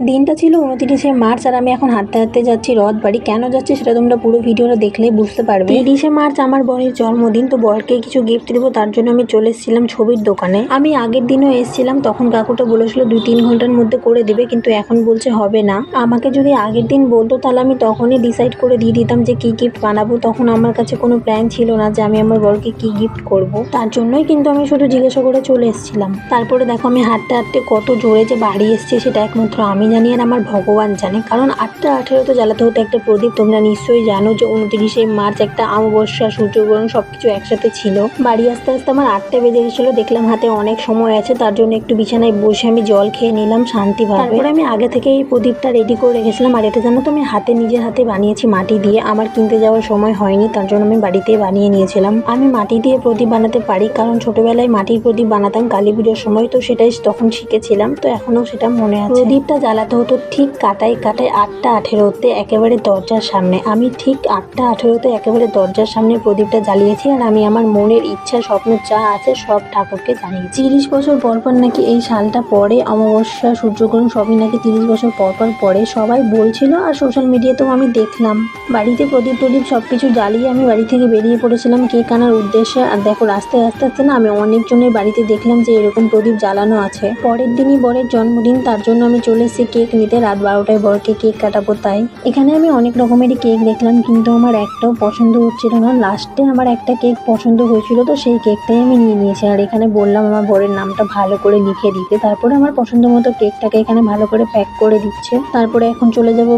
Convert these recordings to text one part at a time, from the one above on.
দিনটা ছিল 29শে মার্চ আর আমি এখন হাঁটতে হাঁটতে যাচ্ছি রথ বাড়ি। কেন যাচ্ছি সেটা তোমরা পুরো ভিডিওটা দেখলে বুঝতে পারবে। 30শে মার্চ আমার বরের জন্মদিন, তো বরকে কিছু গিফট দেবো তার জন্য আমি চলে এসেছিলাম ছবির দোকানে। আমি আগের দিনও এসেছিলাম, তখন কাকুটা বলেছিল 2-3 ঘন্টার মধ্যে করে দেবে, কিন্তু এখন বলছে হবে না। আমাকে যদি আগের দিন বলতো তাহলে আমি তখনই ডিসাইড করে দিয়ে দিতাম যে কি গিফট বানাবো। তখন আমার কাছে কোনো প্ল্যান ছিল না যে আমি আমার বরকে কি গিফট করব। তার জন্যই কিন্তু আমি শুধু জিজ্ঞাসা করে চলে এসেছিলাম। তারপরে দেখো আমি হাঁটতে হাঁটতে কত জোরে যে বাড়ি এসেছি সেটা একমাত্র আমি জানি আর আমার ভগবান জানে। কারণ 8টা 18 তো জ্বালাতে হতো একটা প্রদীপ। তোমরা নিশ্চয়ই জানো যে 29শে মার্চ একটা অমাবস্যা, সূর্যগ্রহণ সবকিছু একসাথে ছিল। বাড়ি আসতে আসতে আমার 8টা বেজে গেছিল। দেখলাম হাতে অনেক সময় আছে, তার জন্য একটু বিছানায় বসে আমি জল খেয়ে নিলাম শান্তিভাবে। তারপরে আমি আগে থেকে এই প্রদীপটা রেডি করে রেখেছিলাম। আর এটা জানো তো আমি নিজের হাতে বানিয়েছি মাটি দিয়ে। আমার কিনতে যাওয়ার সময় হয়নি, তার জন্য আমি বাড়িতেই বানিয়ে নিয়েছিলাম। আমি মাটি দিয়ে প্রদীপ বানাতে পারি, কারণ ছোটবেলায় মাটির প্রদীপ বানাতাম কালী পুজোর সময়, তো সেটাই তখন শিখেছিলাম, তো এখনো সেটা মনে আছে। প্রদীপটা জ্বালাতে হতো ঠিক কাটায় 8টা 18তে একেবারে দরজার সামনে। আমি ঠিক 8টা 18তে একেবারে দরজার সামনে প্রদীপটা জ্বালিয়েছি। আর আমি আমার মনের ইচ্ছা স্বপ্ন যা আছে সব ঠাকুরকে জানিয়েছি। 30 বছর পর পর নাকি এই সালটা পরে, অমাবস্যা সূর্যগ্রহণ সবই নাকি 30 বছর পর পর পরে, সবাই বলছিল। আর সোশ্যাল মিডিয়াতেও আমি দেখলাম। বাড়িতে প্রদীপ সবকিছু জ্বালিয়ে আমি বাড়ি থেকে বেরিয়ে পড়েছিলাম কেক আনার উদ্দেশ্যে। আর দেখো রাস্তায় আস্তে আস্তে না আমি অনেকজনের বাড়িতে দেখলাম যে এরকম প্রদীপ জ্বালানো আছে। পরের দিনই বরের জন্মদিন, তার জন্য আমি চলে এসেছি কেক নিতে। রাত 12টায় বরকে কেক কাটাবো তাই। এখানে আমি অনেক রকমেরই কেক দেখলাম, কিন্তু আমার একটাও পছন্দ হচ্ছিল না। লাস্টে আমার একটা কেক পছন্দ হয়েছিল, তো সেই কেকটাই আমি নিয়ে নিয়েছি। আর এখানে বললাম আমার বরের নামটা ভালো করে লিখে দিতে। তারপরে আমার পছন্দ মতো কেকটাকে এখানে ভালো করে প্যাক করে দিচ্ছে। তারপরে এখন চলে যাব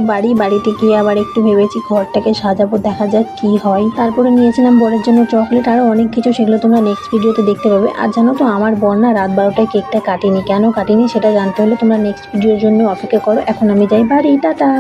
বাড়িতে গিয়ে আবার একটু ভেবেছি ঘরটাকে সাজাবো, দেখা যাক কি হয়। তারপরে নিয়েছিলাম বরের জন্য চকলেট, আরও অনেক কিছু, সেগুলো তোমরা নেক্সট ভিডিওতে দেখতে পাবে। আর জানো তো আমার বর না রাত 12টায় কেকটা কাটেনি। কেন কাটেনি সেটা জানতে হলে তোমরা নেক্সট ভিডিওর জন্য অপেক্ষা করো। এখন আমি যাই বাড়ি, টাটা।